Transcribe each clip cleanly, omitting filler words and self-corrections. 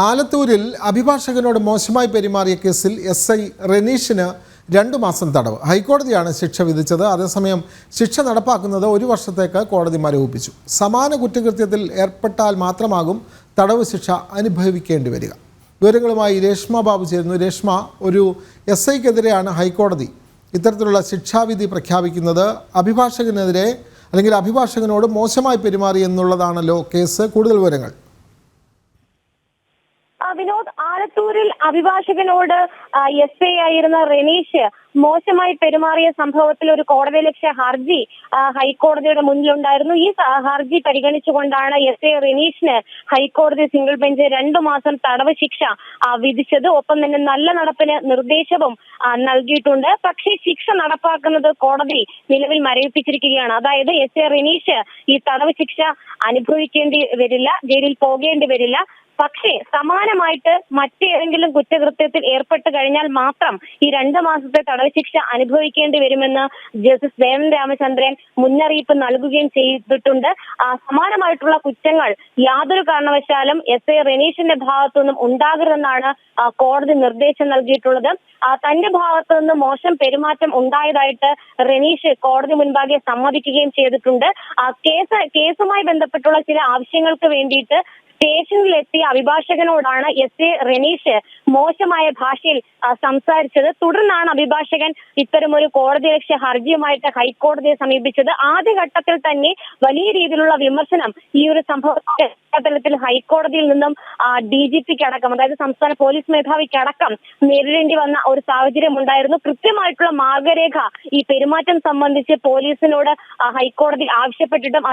ആലത്തൂരിൽ അഭിഭാഷകനോട് മോശമായി പെരുമാറിയ കേസിൽ എസ്ഐ റെനീഷിന് 2 മാസം തടവ് ഹൈക്കോടതിയാണ് ശിക്ഷ വിധിച്ചത്. അതേസമയം ശിക്ഷ നടപ്പാക്കുന്നത് 1 വർഷത്തേക്ക് കോടതി മരവിപ്പിച്ചു. സമാന കുറ്റകൃത്യത്തിൽ ഏർപ്പെട്ടാൽ മാത്രമാകും തടവ് ശിക്ഷ അനുഭവിക്കേണ്ടി വരിക. വിവരങ്ങളുമായി രേഷ്മ ബാബു ചേരുന്നു. രേഷ്മ, ഒരു എസ്ഐക്കെതിരെയാണ് ഹൈക്കോടതി ഇത്തരത്തിലുള്ള ശിക്ഷാവിധി പ്രഖ്യാപിക്കുന്നത്. അഭിഭാഷകനെതിരെ അല്ലെങ്കിൽ അഭിഭാഷകനോട് മോശമായി പെരുമാറി എന്നുള്ളതാണല്ലോ കേസ്. കൂടുതൽ വിവരങ്ങൾ. വിനോദ്, ആലത്തൂരിൽ അഭിഭാഷകനോട് എസ്ഐ ആയിരുന്ന റെനീഷ് മോശമായി പെരുമാറിയ സംഭവത്തിൽ ഒരു കോടതിയലക്ഷ്യ ഹർജി ഹൈക്കോടതിയുടെ മുന്നിലുണ്ടായിരുന്നു. ഈ ഹർജി പരിഗണിച്ചുകൊണ്ടാണ് എസ്ഐ റെനീഷിന് ഹൈക്കോടതി സിംഗിൾ ബെഞ്ച് 2 മാസം തടവ് ശിക്ഷ വിധിച്ചത്. ഒപ്പം തന്നെ നല്ല നടപ്പിന് നിർദ്ദേശവും നൽകിയിട്ടുണ്ട്. പക്ഷേ ശിക്ഷ നടപ്പാക്കുന്നത് കോടതി നിലവിൽ മരവിപ്പിച്ചിരിക്കുകയാണ്. അതായത് എസ്ഐ റെനീഷ് ഈ തടവ് ശിക്ഷ അനുഭവിക്കേണ്ടി വരില്ല, ജയിലിൽ പോകേണ്ടി വരില്ല. പക്ഷേ സമാനമായിട്ട് മറ്റേതെങ്കിലും കുറ്റകൃത്യത്തിൽ ഏർപ്പെട്ട് കഴിഞ്ഞാൽ മാത്രം ഈ 2 മാസത്തെ തടവ് ശിക്ഷ അനുഭവിക്കേണ്ടി വരുമെന്ന് ജസ്റ്റിസ് ദേവൻ രാമചന്ദ്രൻ മുന്നറിയിപ്പ് നൽകുകയും ചെയ്തിട്ടുണ്ട്. സമാനമായിട്ടുള്ള കുറ്റങ്ങൾ യാതൊരു കാരണവശാലും എസ്ഐ റെനീഷിന്റെ ഭാഗത്തുനിന്നും ഉണ്ടാകരുതെന്നാണ് കോടതി നിർദ്ദേശം നൽകിയിട്ടുള്ളത്. തന്റെ ഭാഗത്തു നിന്ന് മോശം പെരുമാറ്റം ഉണ്ടായതായിട്ട് റെനീഷ് കോടതി മുൻപാകെ സമ്മതിക്കുകയും ചെയ്തിട്ടുണ്ട്. കേസുമായി ബന്ധപ്പെട്ടുള്ള ചില ആവശ്യങ്ങൾക്ക് വേണ്ടിയിട്ട് സ്റ്റേഷനിലെത്തിയ അഭിഭാഷകനോടാണ് എസ്ഐ റെനീഷ് മോശമായ ഭാഷയിൽ സംസാരിച്ചത്. തുടർന്നാണ് അഭിഭാഷകൻ ഇത്തരമൊരു കോടതിയലക്ഷ്യ ഹർജിയുമായിട്ട് ഹൈക്കോടതിയെ സമീപിച്ചത്. ആദ്യഘട്ടത്തിൽ തന്നെ വലിയ രീതിയിലുള്ള വിമർശനം ഈ ഒരു സംഭവത്തിന്റെ പശ്ചാത്തലത്തിൽ ഹൈക്കോടതിയിൽ നിന്നും DGPക്ക് അടക്കം, അതായത് സംസ്ഥാന പോലീസ് മേധാവിക്കടക്കം നേരിടേണ്ടി വന്ന ഒരു സാഹചര്യം ഉണ്ടായിരുന്നു. കൃത്യമായിട്ടുള്ള മാർഗരേഖ ഈ പെരുമാറ്റം സംബന്ധിച്ച് പോലീസിനോട് ഹൈക്കോടതി ആവശ്യപ്പെട്ടിട്ടും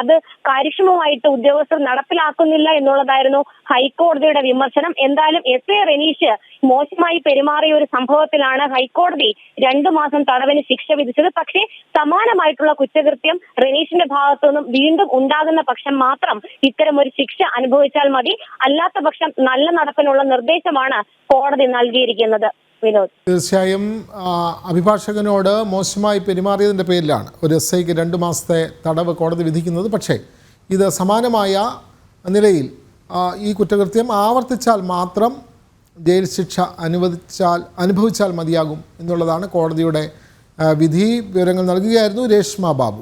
അത് കാര്യക്ഷമമായിട്ട് ഉദ്യോഗസ്ഥർ നടപ്പിലാക്കുന്നില്ല എന്നുള്ളതായിരുന്നു ഹൈക്കോടതിയുടെ വിമർശനം. എന്തായാലും എസ്ഐ റെനീഷ് മോശമായി പെരുമാറിയ ഒരു സംഭവത്തിലാണ് ഹൈക്കോടതി 2 മാസം തടവിന് ശിക്ഷ വിധിച്ചത്. പക്ഷേ സമാനമായിട്ടുള്ള കുറ്റകൃത്യം റെനീഷിന്റെ ഭാഗത്തുനിന്നും വീണ്ടും ഉണ്ടാകുന്ന പക്ഷം മാത്രം ഇത്തരം ഒരു ശിക്ഷ അനുഭവിച്ചാൽ മതി. അല്ലാത്ത പക്ഷം നല്ല നടപ്പിനുള്ള നിർദ്ദേശമാണ് കോടതി നൽകിയിരിക്കുന്നത്. വിനോദ്, തീർച്ചയായും അഭിഭാഷകനോട് മോശമായി പെരുമാറിയതിൻ്റെ പേരിലാണ് ഒരു എസ്ഐക്ക് 2 മാസത്തെ തടവ് കോടതി വിധിക്കുന്നത്. പക്ഷേ ഇത് സമാനമായ നിലയിൽ ഈ കുറ്റകൃത്യം ആവർത്തിച്ചാൽ മാത്രം ജയിൽ ശിക്ഷ അനുഭവിച്ചാൽ മതിയാകും എന്നുള്ളതാണ് കോടതിയുടെ വിധി. വിവരങ്ങൾ നൽകുകയായിരുന്നു രേഷ്മ ബാബു.